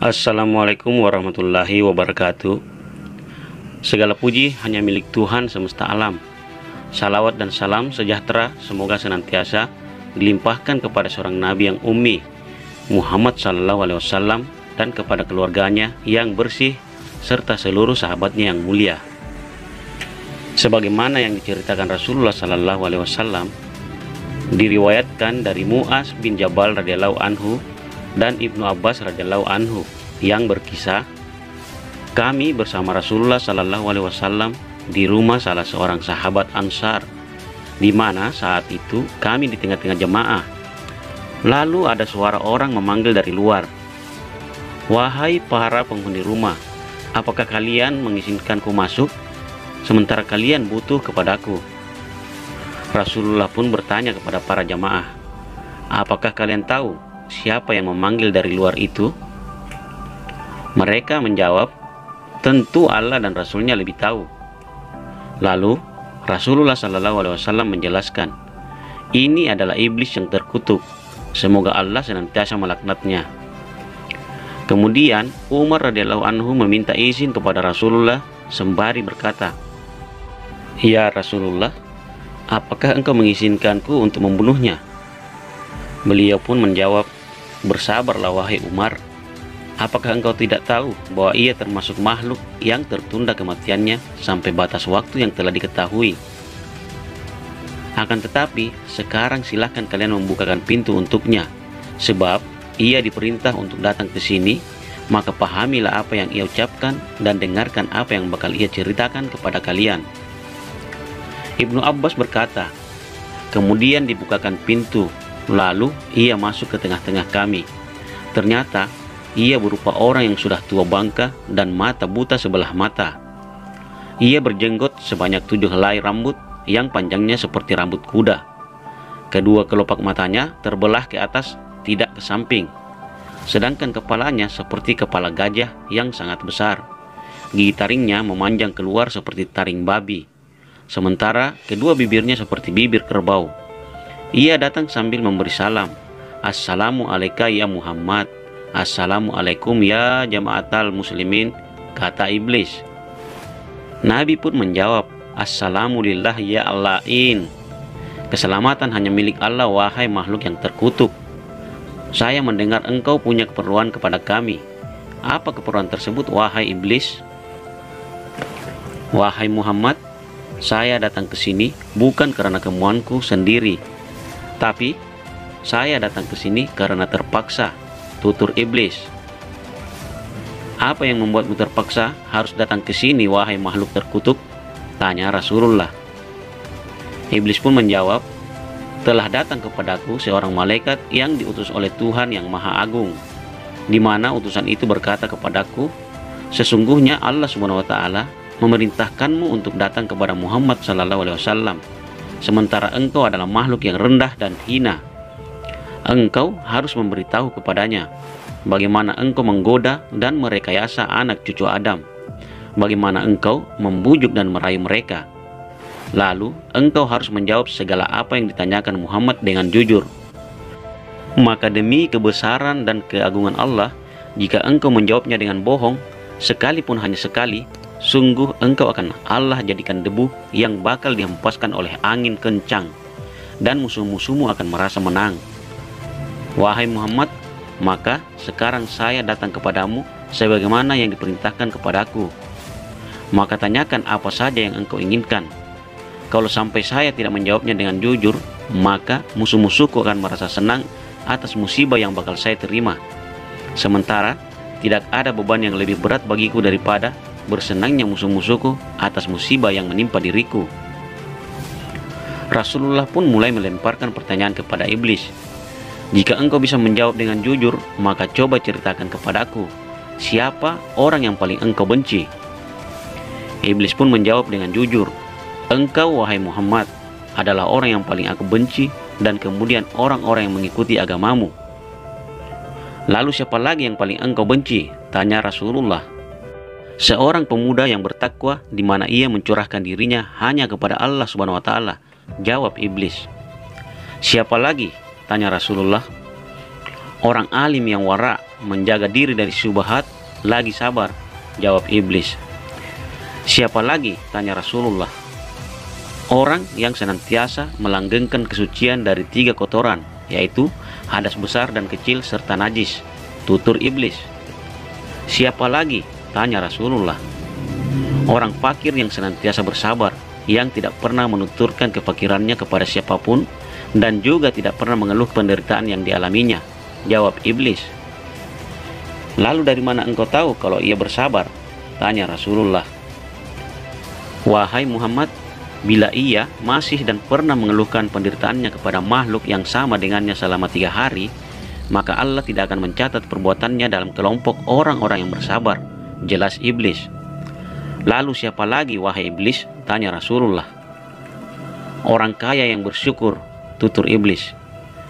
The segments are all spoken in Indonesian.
Assalamualaikum warahmatullahi wabarakatuh. Segala puji hanya milik Tuhan semesta alam. Salawat dan salam sejahtera semoga senantiasa dilimpahkan kepada seorang nabi yang ummi, Muhammad SAW, dan kepada keluarganya yang bersih serta seluruh sahabatnya yang mulia. Sebagaimana yang diceritakan Rasulullah SAW, diriwayatkan dari Mu'az bin Jabal radhiyallahu anhu dan Ibnu Abbas radhiyallahu anhu yang berkisah, kami bersama Rasulullah SAW di rumah salah seorang sahabat Ansar, di mana saat itu kami di tengah-tengah jemaah. Lalu ada suara orang memanggil dari luar, "Wahai para penghuni rumah, apakah kalian mengizinkanku masuk, sementara kalian butuh kepadaku?" Rasulullah pun bertanya kepada para jemaah, "Apakah kalian tahu siapa yang memanggil dari luar itu?" Mereka menjawab, "Tentu Allah dan Rasulnya lebih tahu." Lalu Rasulullah SAW menjelaskan, "Ini adalah iblis yang terkutuk. Semoga Allah senantiasa melaknatnya." Kemudian Umar radhiyallahu anhu meminta izin kepada Rasulullah sembari berkata, "Ya Rasulullah, apakah engkau mengizinkanku untuk membunuhnya?" Beliau pun menjawab, "Bersabarlah wahai Umar. Apakah engkau tidak tahu bahwa ia termasuk makhluk yang tertunda kematiannya sampai batas waktu yang telah diketahui? Akan tetapi sekarang silakan kalian membukakan pintu untuknya, sebab ia diperintah untuk datang ke sini, maka pahamilah apa yang ia ucapkan dan dengarkan apa yang bakal ia ceritakan kepada kalian." Ibnu Abbas berkata, "Kemudian dibukakan pintu, lalu ia masuk ke tengah-tengah kami. Ternyata ia berupa orang yang sudah tua bangka dan mata buta sebelah mata. Ia berjenggot sebanyak 7 helai rambut yang panjangnya seperti rambut kuda. Kedua kelopak matanya terbelah ke atas, tidak ke samping. Sedangkan kepalanya seperti kepala gajah yang sangat besar. Gigi taringnya memanjang keluar seperti taring babi. Sementara kedua bibirnya seperti bibir kerbau. Ia datang sambil memberi salam, 'Assalamu alaika ya Muhammad.' 'Assalamualaikum ya jamaatal muslimin,' kata iblis. Nabi pun menjawab, 'Assalamulillah ya Allahin.' 'Keselamatan hanya milik Allah wahai makhluk yang terkutuk. Saya mendengar engkau punya keperluan kepada kami. Apa keperluan tersebut wahai iblis?' 'Wahai Muhammad, saya datang ke sini bukan karena kemauanku sendiri, tapi saya datang ke sini karena terpaksa,' tutur iblis. 'Apa yang membuatmu terpaksa harus datang ke sini wahai makhluk terkutuk?' tanya Rasulullah. Iblis pun menjawab, 'Telah datang kepadaku seorang malaikat yang diutus oleh Tuhan yang Maha Agung, di mana utusan itu berkata kepadaku, sesungguhnya Allah SWT memerintahkanmu untuk datang kepada Muhammad SAW, sementara engkau adalah makhluk yang rendah dan hina. Engkau harus memberitahu kepadanya bagaimana engkau menggoda dan merekayasa anak cucu Adam, bagaimana engkau membujuk dan merayu mereka. Lalu engkau harus menjawab segala apa yang ditanyakan Muhammad dengan jujur. Maka demi kebesaran dan keagungan Allah, jika engkau menjawabnya dengan bohong, sekalipun hanya sekali, sungguh engkau akan Allah jadikan debu yang bakal dihempaskan oleh angin kencang, dan musuh-musuhmu akan merasa menang. Wahai Muhammad, maka sekarang saya datang kepadamu sebagaimana yang diperintahkan kepadaku. Maka tanyakan apa saja yang engkau inginkan. Kalau sampai saya tidak menjawabnya dengan jujur, maka musuh-musuhku akan merasa senang atas musibah yang bakal saya terima. Sementara tidak ada beban yang lebih berat bagiku daripada bersenangnya musuh-musuhku atas musibah yang menimpa diriku." Rasulullah pun mulai melemparkan pertanyaan kepada iblis. "Jika engkau bisa menjawab dengan jujur, maka coba ceritakan kepadaku, siapa orang yang paling engkau benci?" Iblis pun menjawab dengan jujur, "Engkau, wahai Muhammad, adalah orang yang paling aku benci dan kemudian orang-orang yang mengikuti agamamu." "Lalu siapa lagi yang paling engkau benci?" tanya Rasulullah. "Seorang pemuda yang bertakwa di mana ia mencurahkan dirinya hanya kepada Allah Subhanahu wa taala," jawab iblis. "Siapa lagi?" tanya Rasulullah. "Orang alim yang wara, menjaga diri dari syubhat, lagi sabar," jawab iblis. "Siapa lagi?" tanya Rasulullah. "Orang yang senantiasa melanggengkan kesucian dari 3 kotoran, yaitu hadas besar dan kecil serta najis," tutur iblis. "Siapa lagi?" tanya Rasulullah. "Orang fakir yang senantiasa bersabar, yang tidak pernah menuturkan kefakirannya kepada siapapun, dan juga tidak pernah mengeluh penderitaan yang dialaminya," jawab iblis. "Lalu dari mana engkau tahu kalau ia bersabar?" tanya Rasulullah. "Wahai Muhammad, bila ia masih dan pernah mengeluhkan penderitaannya kepada makhluk yang sama dengannya selama 3 hari, maka Allah tidak akan mencatat perbuatannya dalam kelompok orang-orang yang bersabar," jelas iblis. "Lalu siapa lagi, wahai iblis?" tanya Rasulullah. "Orang kaya yang bersyukur," tutur iblis.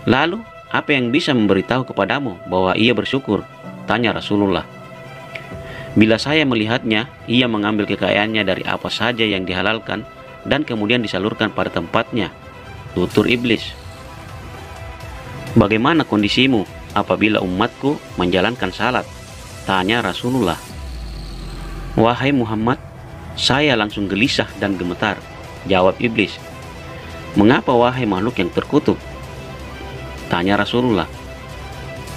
"Lalu apa yang bisa memberitahu kepadamu bahwa ia bersyukur?" tanya Rasulullah. "Bila saya melihatnya, ia mengambil kekayaannya dari apa saja yang dihalalkan dan kemudian disalurkan pada tempatnya," tutur iblis. "Bagaimana kondisimu apabila umatku menjalankan salat?" tanya Rasulullah. "Wahai Muhammad, saya langsung gelisah dan gemetar," jawab iblis. "Mengapa wahai makhluk yang terkutuk?" tanya Rasulullah.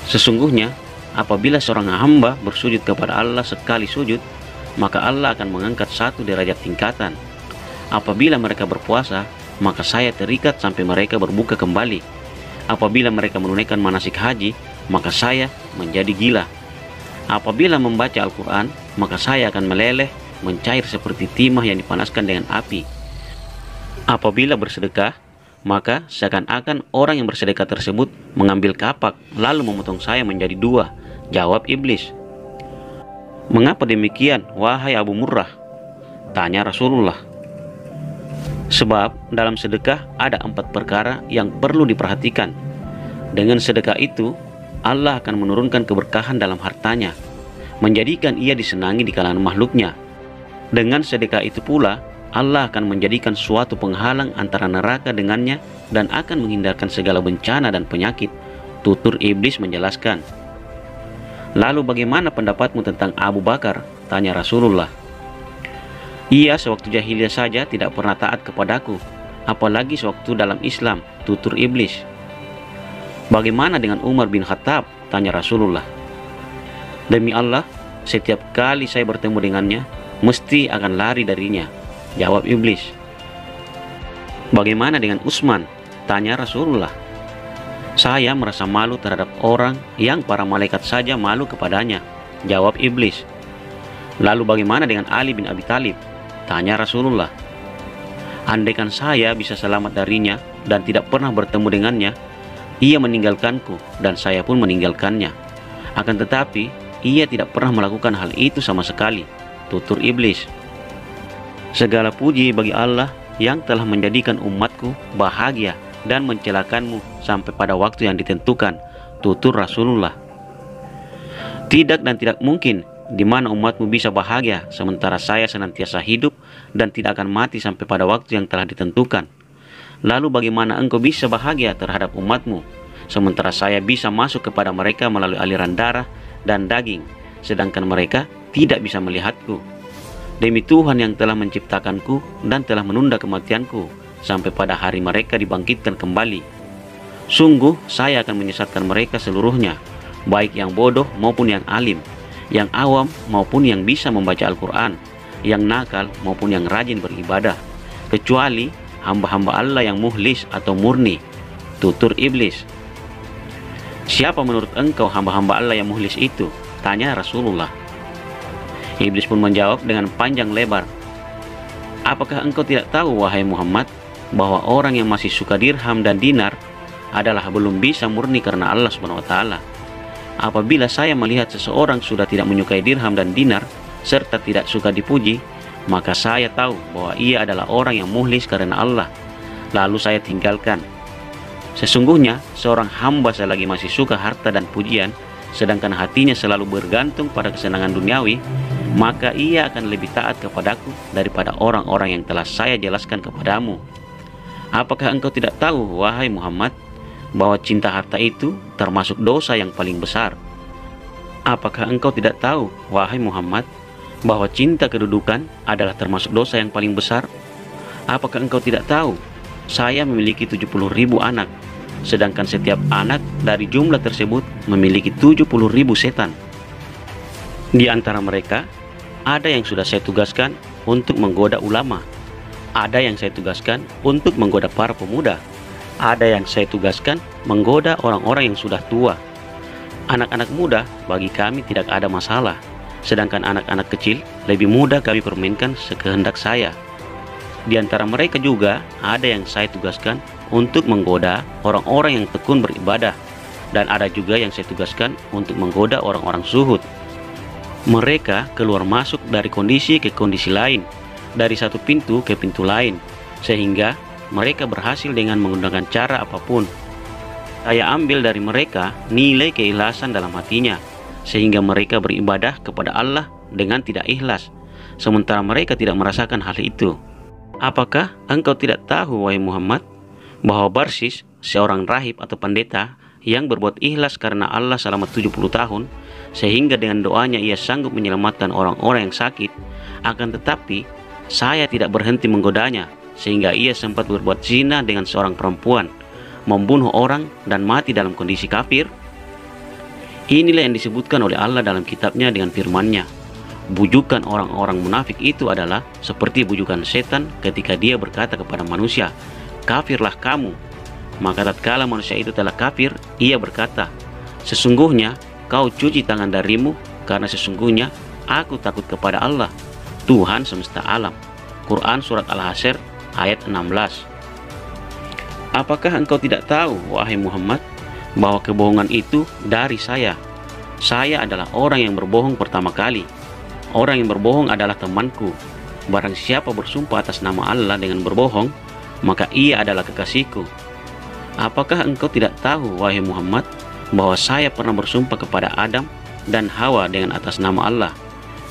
"Sesungguhnya apabila seorang hamba bersujud kepada Allah sekali sujud, maka Allah akan mengangkat 1 derajat tingkatan. Apabila mereka berpuasa, maka saya terikat sampai mereka berbuka kembali. Apabila mereka menunaikan manasik haji, maka saya menjadi gila. Apabila membaca Al-Quran, maka saya akan meleleh, mencair seperti timah yang dipanaskan dengan api. Apabila bersedekah, maka seakan-akan orang yang bersedekah tersebut mengambil kapak lalu memotong saya menjadi 2, jawab iblis. "Mengapa demikian, wahai Abu Murrah?" tanya Rasulullah. "Sebab dalam sedekah ada 4 perkara yang perlu diperhatikan. Dengan sedekah itu, Allah akan menurunkan keberkahan dalam hartanya, menjadikan ia disenangi di kalangan makhluknya. Dengan sedekah itu pula, Allah akan menjadikan suatu penghalang antara neraka dengannya dan akan menghindarkan segala bencana dan penyakit," tutur iblis menjelaskan. "Lalu bagaimana pendapatmu tentang Abu Bakar?" tanya Rasulullah. "Ia sewaktu jahiliyah saja tidak pernah taat kepadaku, apalagi sewaktu dalam Islam," tutur iblis. "Bagaimana dengan Umar bin Khattab?" tanya Rasulullah. "Demi Allah, setiap kali saya bertemu dengannya, mesti akan lari darinya," jawab iblis. "Bagaimana dengan Utsman?" tanya Rasulullah. "Saya merasa malu terhadap orang yang para malaikat saja malu kepadanya," jawab iblis. "Lalu bagaimana dengan Ali bin Abi Thalib?" tanya Rasulullah. "Andaikan saya bisa selamat darinya dan tidak pernah bertemu dengannya, ia meninggalkanku dan saya pun meninggalkannya. Akan tetapi, ia tidak pernah melakukan hal itu sama sekali," tutur iblis. "Segala puji bagi Allah yang telah menjadikan umatku bahagia dan mencelakanmu sampai pada waktu yang ditentukan," tutur Rasulullah. "Tidak dan tidak mungkin di mana umatmu bisa bahagia sementara saya senantiasa hidup dan tidak akan mati sampai pada waktu yang telah ditentukan. Lalu bagaimana engkau bisa bahagia terhadap umatmu sementara saya bisa masuk kepada mereka melalui aliran darah dan daging, sedangkan mereka tidak bisa melihatku? Demi Tuhan yang telah menciptakanku dan telah menunda kematianku sampai pada hari mereka dibangkitkan kembali. Sungguh saya akan menyesatkan mereka seluruhnya, baik yang bodoh maupun yang alim, yang awam maupun yang bisa membaca Al-Quran, yang nakal maupun yang rajin beribadah, kecuali hamba-hamba Allah yang muhlis atau murni," tutur iblis. "Siapa menurut engkau hamba-hamba Allah yang muhlis itu?" tanya Rasulullah. Iblis pun menjawab dengan panjang lebar, "Apakah engkau tidak tahu, wahai Muhammad, bahwa orang yang masih suka dirham dan dinar adalah belum bisa murni karena Allah Subhanahu wa taala. Apabila saya melihat seseorang sudah tidak menyukai dirham dan dinar serta tidak suka dipuji, maka saya tahu bahwa ia adalah orang yang mukhlis karena Allah. Lalu saya tinggalkan. Sesungguhnya seorang hamba selagi masih suka harta dan pujian, sedangkan hatinya selalu bergantung pada kesenangan duniawi, maka ia akan lebih taat kepadaku daripada orang-orang yang telah saya jelaskan kepadamu. Apakah engkau tidak tahu, wahai Muhammad, bahwa cinta harta itu termasuk dosa yang paling besar? Apakah engkau tidak tahu, wahai Muhammad, bahwa cinta kedudukan adalah termasuk dosa yang paling besar? Apakah engkau tidak tahu, saya memiliki 70.000 anak, sedangkan setiap anak dari jumlah tersebut memiliki 70.000 setan. Di antara mereka, ada yang sudah saya tugaskan untuk menggoda ulama, ada yang saya tugaskan untuk menggoda para pemuda, ada yang saya tugaskan menggoda orang-orang yang sudah tua. Anak-anak muda bagi kami tidak ada masalah, sedangkan anak-anak kecil lebih mudah kami permainkan sekehendak saya. Di antara mereka juga ada yang saya tugaskan untuk menggoda orang-orang yang tekun beribadah, dan ada juga yang saya tugaskan untuk menggoda orang-orang zuhud. Mereka keluar masuk dari kondisi ke kondisi lain, dari satu pintu ke pintu lain, sehingga mereka berhasil dengan menggunakan cara apapun. Saya ambil dari mereka nilai keikhlasan dalam hatinya, sehingga mereka beribadah kepada Allah dengan tidak ikhlas, sementara mereka tidak merasakan hal itu. Apakah engkau tidak tahu, wahai Muhammad, bahwa Barsis, seorang rahib atau pendeta yang berbuat ikhlas karena Allah selama 70 tahun, sehingga dengan doanya ia sanggup menyelamatkan orang-orang yang sakit, akan tetapi saya tidak berhenti menggodanya, sehingga ia sempat berbuat zina dengan seorang perempuan, membunuh orang, dan mati dalam kondisi kafir? Inilah yang disebutkan oleh Allah dalam kitabnya dengan firman-Nya. Bujukan orang-orang munafik itu adalah seperti bujukan setan ketika dia berkata kepada manusia, "Kafirlah kamu." Maka tatkala manusia itu telah kafir, ia berkata, "Sesungguhnya kau cuci tangan darimu, karena sesungguhnya aku takut kepada Allah, Tuhan semesta alam." Quran Surat Al-Hasyr ayat 16. Apakah engkau tidak tahu, wahai Muhammad, bahwa kebohongan itu dari saya? Saya adalah orang yang berbohong pertama kali. Orang yang berbohong adalah temanku. Barang siapa bersumpah atas nama Allah dengan berbohong, maka ia adalah kekasihku. Apakah engkau tidak tahu, wahai Muhammad, bahwa saya pernah bersumpah kepada Adam dan Hawa dengan atas nama Allah,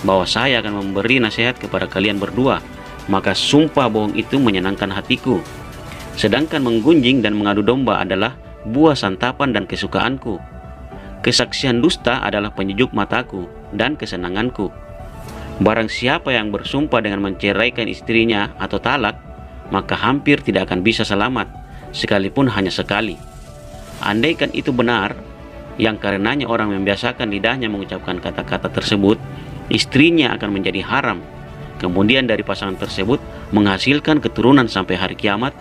bahwa saya akan memberi nasihat kepada kalian berdua, maka sumpah bohong itu menyenangkan hatiku. Sedangkan menggunjing dan mengadu domba adalah buah santapan dan kesukaanku. Kesaksian dusta adalah penyejuk mataku dan kesenanganku. Barang siapa yang bersumpah dengan menceraikan istrinya atau talak, maka hampir tidak akan bisa selamat, sekalipun hanya sekali. Andaikan itu benar, yang karenanya orang membiasakan lidahnya mengucapkan kata-kata tersebut, istrinya akan menjadi haram. Kemudian dari pasangan tersebut menghasilkan keturunan sampai hari kiamat,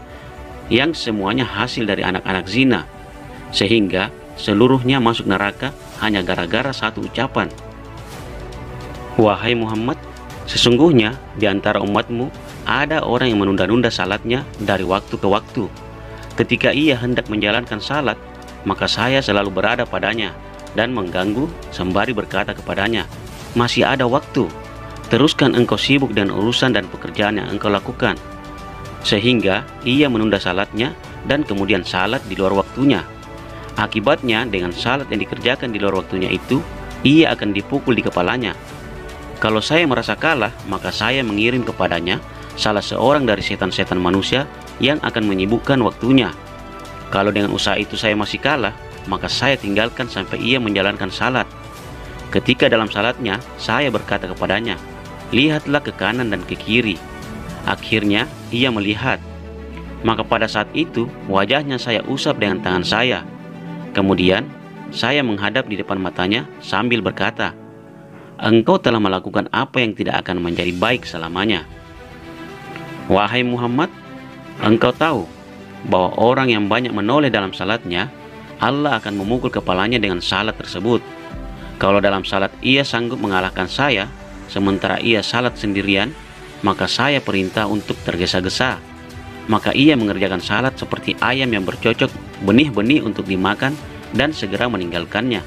yang semuanya hasil dari anak-anak zina, sehingga seluruhnya masuk neraka hanya gara-gara satu ucapan. Wahai Muhammad, sesungguhnya di antara umatmu ada orang yang menunda-nunda salatnya dari waktu ke waktu. Ketika ia hendak menjalankan salat, maka saya selalu berada padanya dan mengganggu sembari berkata kepadanya, "Masih ada waktu, teruskan engkau sibuk dengan urusan dan pekerjaan yang engkau lakukan." Sehingga ia menunda salatnya dan kemudian salat di luar waktunya. Akibatnya dengan salat yang dikerjakan di luar waktunya itu, ia akan dipukul di kepalanya. Kalau saya merasa kalah, maka saya mengirim kepadanya salah seorang dari setan-setan manusia yang akan menyibukkan waktunya. Kalau dengan usaha itu saya masih kalah, maka saya tinggalkan sampai ia menjalankan salat. Ketika dalam salatnya, saya berkata kepadanya, "Lihatlah ke kanan dan ke kiri." Akhirnya ia melihat. Maka pada saat itu wajahnya saya usap dengan tangan saya. Kemudian saya menghadap di depan matanya sambil berkata, "Engkau telah melakukan apa yang tidak akan menjadi baik selamanya." Wahai Muhammad, engkau tahu bahwa orang yang banyak menoleh dalam salatnya, Allah akan memukul kepalanya dengan salat tersebut. Kalau dalam salat ia sanggup mengalahkan saya, sementara ia salat sendirian, maka saya perintah untuk tergesa-gesa. Maka ia mengerjakan salat seperti ayam yang bercocok benih-benih untuk dimakan dan segera meninggalkannya.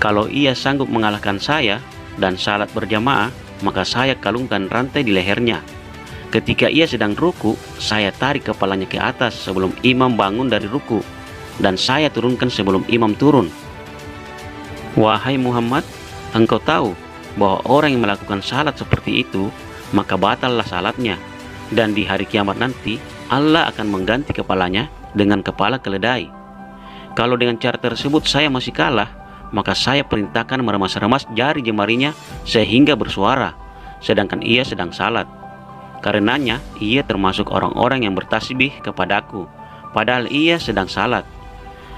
Kalau ia sanggup mengalahkan saya dan salat berjamaah, maka saya kalungkan rantai di lehernya. Ketika ia sedang ruku, saya tarik kepalanya ke atas sebelum imam bangun dari ruku, dan saya turunkan sebelum imam turun. Wahai Muhammad, engkau tahu bahwa orang yang melakukan salat seperti itu, maka batallah salatnya, dan di hari kiamat nanti Allah akan mengganti kepalanya dengan kepala keledai. Kalau dengan cara tersebut saya masih kalah, maka saya perintahkan meremas-remas jari jemarinya sehingga bersuara, sedangkan ia sedang salat. Karenanya ia termasuk orang-orang yang bertasbih kepadaku, padahal ia sedang salat.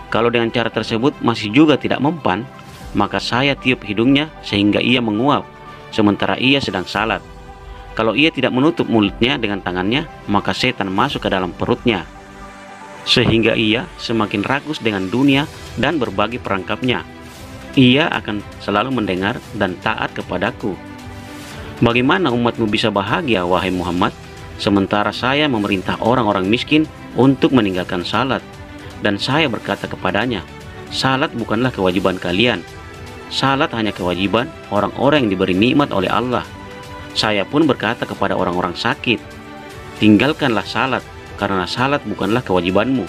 Kalau dengan cara tersebut masih juga tidak mempan, maka saya tiup hidungnya sehingga ia menguap, sementara ia sedang salat. Kalau ia tidak menutup mulutnya dengan tangannya, maka setan masuk ke dalam perutnya, sehingga ia semakin rakus dengan dunia dan berbagai perangkapnya. Ia akan selalu mendengar dan taat kepadaku. Bagaimana umatmu bisa bahagia, wahai Muhammad, sementara saya memerintah orang-orang miskin untuk meninggalkan salat, dan saya berkata kepadanya, salat bukanlah kewajiban kalian. Salat hanya kewajiban orang-orang yang diberi nikmat oleh Allah. Saya pun berkata kepada orang-orang sakit, tinggalkanlah salat, karena salat bukanlah kewajibanmu.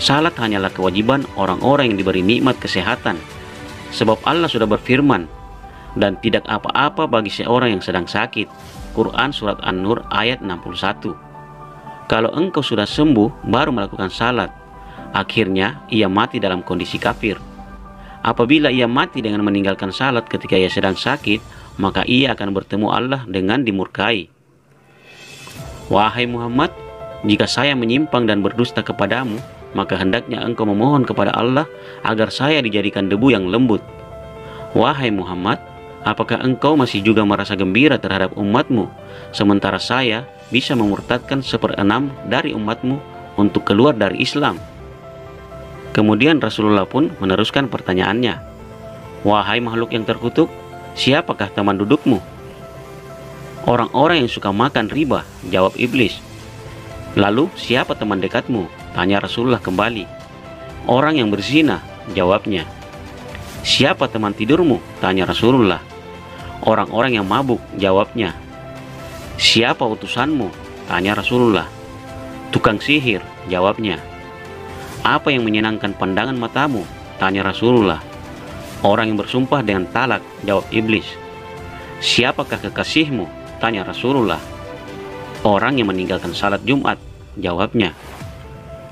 Salat hanyalah kewajiban orang-orang yang diberi nikmat kesehatan. Sebab Allah sudah berfirman, dan tidak apa-apa bagi seorang yang sedang sakit. Quran Surat An-Nur ayat 61. Kalau engkau sudah sembuh baru melakukan salat, akhirnya ia mati dalam kondisi kafir. Apabila ia mati dengan meninggalkan salat ketika ia sedang sakit, maka ia akan bertemu Allah dengan dimurkai. Wahai Muhammad, jika saya menyimpang dan berdusta kepadamu, maka hendaknya engkau memohon kepada Allah agar saya dijadikan debu yang lembut. Wahai Muhammad, apakah engkau masih juga merasa gembira terhadap umatmu, sementara saya bisa memurtadkan 1/6 dari umatmu untuk keluar dari Islam? Kemudian Rasulullah pun meneruskan pertanyaannya. Wahai makhluk yang terkutuk, siapakah teman dudukmu? Orang-orang yang suka makan riba, jawab iblis. Lalu siapa teman dekatmu? Tanya Rasulullah kembali. Orang yang berzina, jawabnya. Siapa teman tidurmu? Tanya Rasulullah. Orang-orang yang mabuk, jawabnya. Siapa utusanmu? Tanya Rasulullah. Tukang sihir, jawabnya. Apa yang menyenangkan pandangan matamu? Tanya Rasulullah. Orang yang bersumpah dengan talak, jawab iblis. Siapakah kekasihmu? Tanya Rasulullah. Orang yang meninggalkan salat Jumat, jawabnya.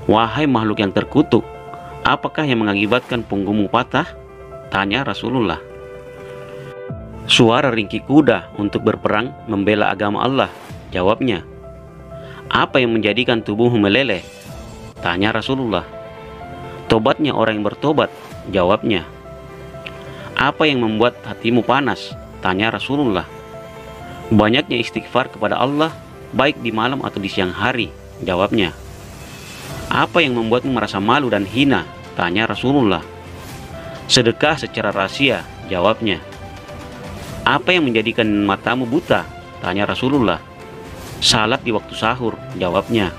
Wahai makhluk yang terkutuk, apakah yang mengakibatkan punggungmu patah? Tanya Rasulullah. Suara ringkih kuda untuk berperang membela agama Allah, jawabnya. Apa yang menjadikan tubuhmu meleleh? Tanya Rasulullah. Tobatnya orang yang bertobat, jawabnya. Apa yang membuat hatimu panas? Tanya Rasulullah. Banyaknya istighfar kepada Allah, baik di malam atau di siang hari, jawabnya. Apa yang membuatmu merasa malu dan hina? Tanya Rasulullah. Sedekah secara rahasia, jawabnya. Apa yang menjadikan matamu buta? Tanya Rasulullah. Salat di waktu sahur, jawabnya.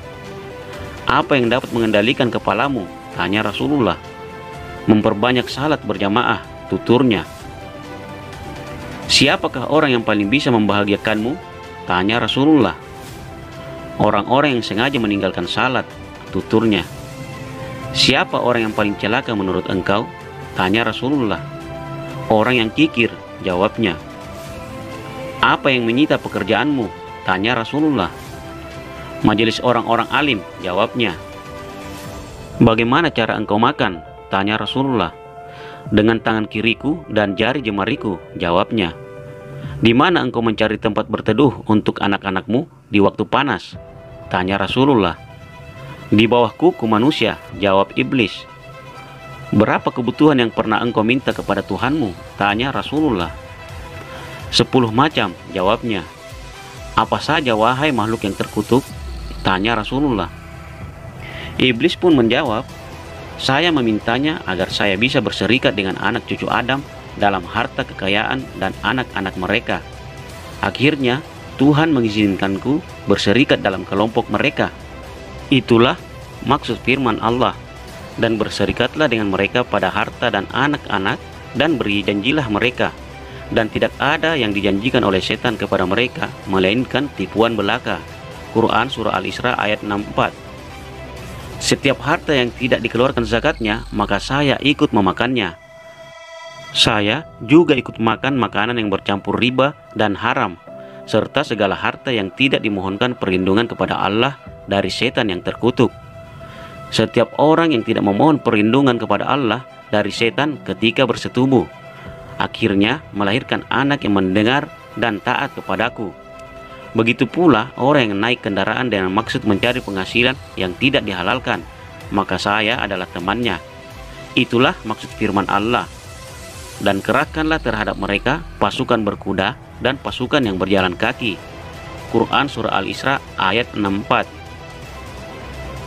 Apa yang dapat mengendalikan kepalamu? Tanya Rasulullah. Memperbanyak salat berjamaah, tuturnya. Siapakah orang yang paling bisa membahagiakanmu? Tanya Rasulullah. Orang-orang yang sengaja meninggalkan salat, tuturnya. Siapa orang yang paling celaka menurut engkau? Tanya Rasulullah. Orang yang kikir, jawabnya. Apa yang menyita pekerjaanmu? Tanya Rasulullah. Majelis orang-orang alim, jawabnya. Bagaimana cara engkau makan? Tanya Rasulullah. Dengan tangan kiriku dan jari jemariku, jawabnya. Di mana engkau mencari tempat berteduh untuk anak-anakmu di waktu panas? Tanya Rasulullah. Di bawah kuku manusia, jawab iblis. Berapa kebutuhan yang pernah engkau minta kepada Tuhanmu? Tanya Rasulullah. 10 macam, jawabnya. Apa saja wahai makhluk yang terkutuk? Tanya Rasulullah. Iblis pun menjawab, saya memintanya agar saya bisa berserikat dengan anak cucu Adam dalam harta kekayaan dan anak-anak mereka. Akhirnya Tuhan mengizinkanku berserikat dalam kelompok mereka. Itulah maksud firman Allah. Dan berserikatlah dengan mereka pada harta dan anak-anak, dan beri janjilah mereka. dan tidak ada yang dijanjikan oleh setan kepada mereka melainkan tipuan belaka. Quran Surah Al-Isra ayat 64. Setiap harta yang tidak dikeluarkan zakatnya, maka saya ikut memakannya. Saya juga ikut makan makanan yang bercampur riba dan haram, serta segala harta yang tidak dimohonkan perlindungan kepada Allah dari setan yang terkutuk. Setiap orang yang tidak memohon perlindungan kepada Allah dari setan ketika bersetubuh, akhirnya melahirkan anak yang mendengar dan taat kepadaku. Begitu pula orang yang naik kendaraan dengan maksud mencari penghasilan yang tidak dihalalkan, maka saya adalah temannya. Itulah maksud firman Allah. Dan kerahkanlah terhadap mereka pasukan berkuda dan pasukan yang berjalan kaki. Quran Surah Al-Isra ayat 64.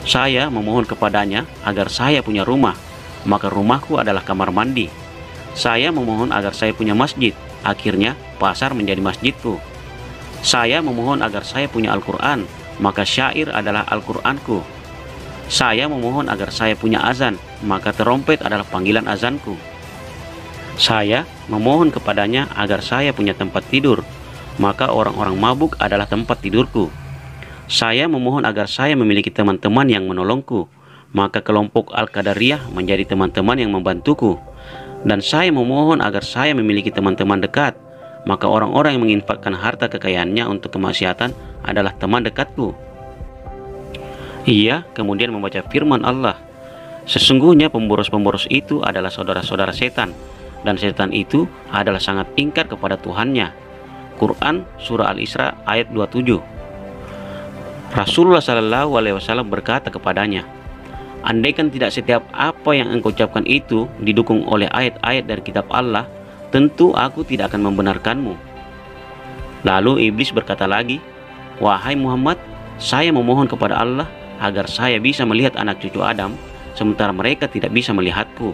Saya memohon kepadanya agar saya punya rumah, maka rumahku adalah kamar mandi. Saya memohon agar saya punya masjid, akhirnya pasar menjadi masjidku. Saya memohon agar saya punya Al-Quran, maka syair adalah Al-Quranku. Saya memohon agar saya punya azan, maka terompet adalah panggilan azanku. Saya memohon kepadanya agar saya punya tempat tidur, maka orang-orang mabuk adalah tempat tidurku. Saya memohon agar saya memiliki teman-teman yang menolongku, maka kelompok Al-Qadariyah menjadi teman-teman yang membantuku. Dan saya memohon agar saya memiliki teman-teman dekat, maka orang-orang yang menginfakkan harta kekayaannya untuk kemaksiatan adalah teman dekatku. Ia kemudian membaca firman Allah, sesungguhnya pemboros-pemboros itu adalah saudara-saudara setan, dan setan itu adalah sangat ingkar kepada Tuhannya. Quran Surah Al-Isra ayat 27. Rasulullah SAW berkata kepadanya, andaikan tidak setiap apa yang engkau ucapkan itu didukung oleh ayat-ayat dari kitab Allah, tentu aku tidak akan membenarkanmu. Lalu iblis berkata lagi, wahai Muhammad, saya memohon kepada Allah agar saya bisa melihat anak cucu Adam, sementara mereka tidak bisa melihatku.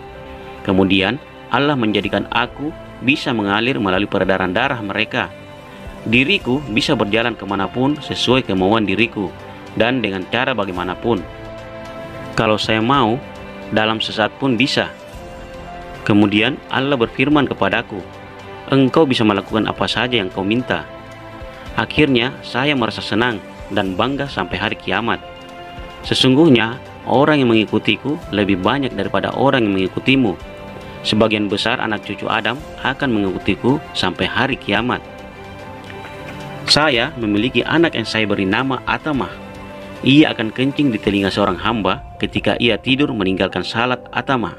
Kemudian Allah menjadikan aku bisa mengalir melalui peredaran darah mereka. Diriku bisa berjalan kemanapun sesuai kemauan diriku dan dengan cara bagaimanapun. Kalau saya mau, dalam sesaat pun bisa. Kemudian Allah berfirman kepadaku, engkau bisa melakukan apa saja yang kau minta. Akhirnya saya merasa senang dan bangga sampai hari kiamat. Sesungguhnya orang yang mengikutiku lebih banyak daripada orang yang mengikutimu. Sebagian besar anak cucu Adam akan mengikutiku sampai hari kiamat. Saya memiliki anak yang saya beri nama Atamah. Ia akan kencing di telinga seorang hamba ketika ia tidur meninggalkan salat Atamah.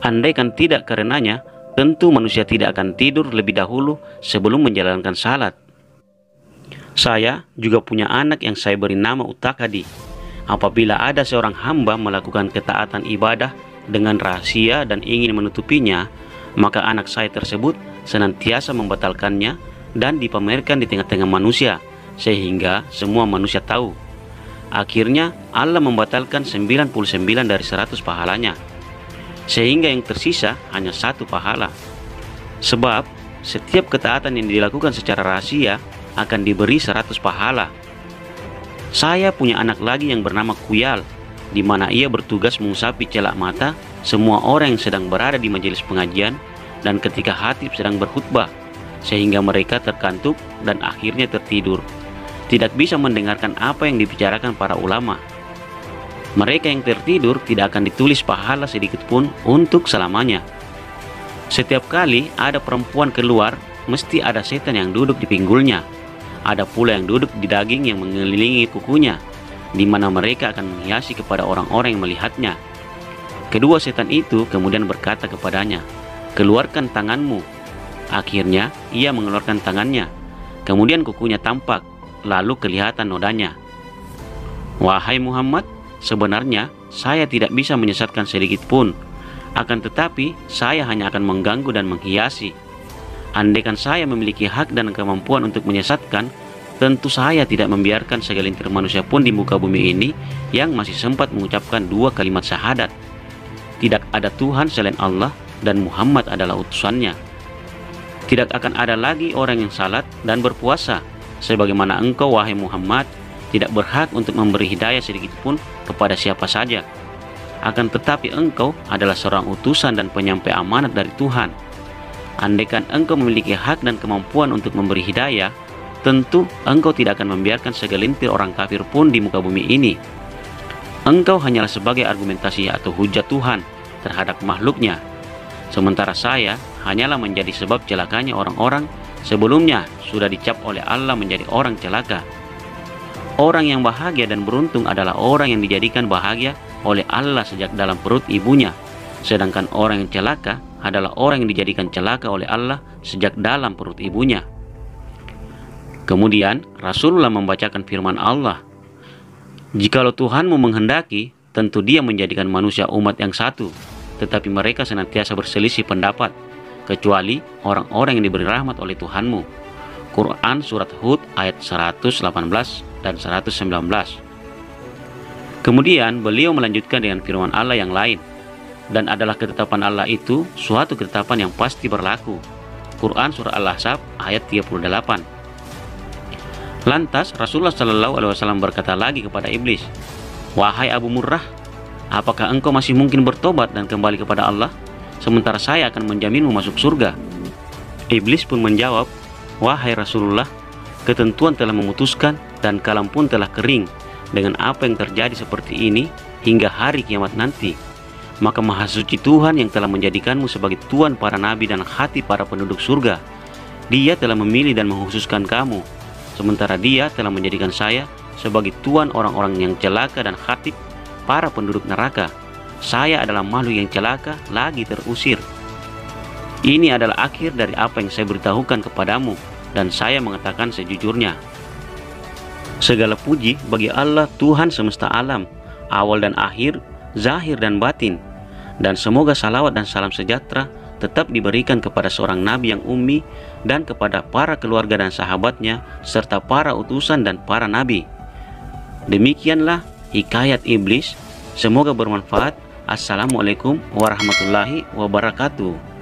Andaikan tidak karenanya, tentu manusia tidak akan tidur lebih dahulu sebelum menjalankan salat. Saya juga punya anak yang saya beri nama Utakadi. Apabila ada seorang hamba melakukan ketaatan ibadah dengan rahasia dan ingin menutupinya, maka anak saya tersebut senantiasa membatalkannya dan dipamerkan di tengah-tengah manusia, sehingga semua manusia tahu. Akhirnya Allah membatalkan 99 dari 100 pahalanya, sehingga yang tersisa hanya 1 pahala. Sebab setiap ketaatan yang dilakukan secara rahasia akan diberi 100 pahala. Saya punya anak lagi yang bernama Kuyal, di mana ia bertugas mengusapi celak mata semua orang yang sedang berada di majelis pengajian dan ketika khatib sedang berkhutbah, sehingga mereka terkantuk dan akhirnya tertidur, tidak bisa mendengarkan apa yang dibicarakan para ulama. Mereka yang tertidur tidak akan ditulis pahala sedikit pun untuk selamanya. Setiap kali ada perempuan keluar, mesti ada setan yang duduk di pinggulnya. Ada pula yang duduk di daging yang mengelilingi kukunya, di mana mereka akan menghiasi kepada orang-orang yang melihatnya. Kedua setan itu kemudian berkata kepadanya, keluarkan tanganmu. Akhirnya ia mengeluarkan tangannya, kemudian kukunya tampak, lalu kelihatan nodanya. Wahai Muhammad, sebenarnya saya tidak bisa menyesatkan sedikit pun, akan tetapi saya hanya akan mengganggu dan menghiasi. Andaikan saya memiliki hak dan kemampuan untuk menyesatkan, tentu saya tidak membiarkan segelintir manusia pun di muka bumi ini yang masih sempat mengucapkan 2 kalimat syahadat. Tidak ada Tuhan selain Allah dan Muhammad adalah utusannya. Tidak akan ada lagi orang yang salat dan berpuasa, sebagaimana engkau wahai Muhammad tidak berhak untuk memberi hidayah sedikit pun kepada siapa saja. Akan tetapi engkau adalah seorang utusan dan penyampai amanat dari Tuhan. Andaikan engkau memiliki hak dan kemampuan untuk memberi hidayah, tentu engkau tidak akan membiarkan segelintir orang kafir pun di muka bumi ini. Engkau hanyalah sebagai argumentasi atau hujat Tuhan terhadap makhluknya. Sementara saya hanyalah menjadi sebab celakanya orang-orang sebelumnya sudah dicap oleh Allah menjadi orang celaka. Orang yang bahagia dan beruntung adalah orang yang dijadikan bahagia oleh Allah sejak dalam perut ibunya. Sedangkan orang yang celaka adalah orang yang dijadikan celaka oleh Allah sejak dalam perut ibunya. Kemudian Rasulullah membacakan firman Allah, "Jikalau Tuhanmu menghendaki, tentu Dia menjadikan manusia umat yang satu, tetapi mereka senantiasa berselisih pendapat, kecuali orang-orang yang diberi rahmat oleh Tuhanmu." Quran Surat Hud ayat 118 dan 119. Kemudian beliau melanjutkan dengan firman Allah yang lain, "Dan adalah ketetapan Allah itu suatu ketetapan yang pasti berlaku." Quran Surah Al-Ahzab ayat 38. Lantas Rasulullah SAW berkata lagi kepada iblis, "Wahai Abu Murrah, apakah engkau masih mungkin bertobat dan kembali kepada Allah, sementara saya akan menjaminmu masuk surga?" Iblis pun menjawab, "Wahai Rasulullah, ketentuan telah memutuskan dan kalam pun telah kering dengan apa yang terjadi seperti ini hingga hari kiamat nanti. Maka Maha Suci Tuhan yang telah menjadikanmu sebagai tuan para nabi dan hati para penduduk surga. Dia telah memilih dan mengkhususkan kamu, sementara Dia telah menjadikan saya sebagai tuan orang-orang yang celaka dan khatib para penduduk neraka. Saya adalah makhluk yang celaka lagi terusir. Ini adalah akhir dari apa yang saya beritahukan kepadamu, dan saya mengatakan sejujurnya. Segala puji bagi Allah Tuhan semesta alam, awal dan akhir, zahir dan batin. Dan semoga salawat dan salam sejahtera tetap diberikan kepada seorang nabi yang ummi dan kepada para keluarga dan sahabatnya serta para utusan dan para nabi." Demikianlah hikayat iblis. Semoga bermanfaat. Assalamualaikum warahmatullahi wabarakatuh.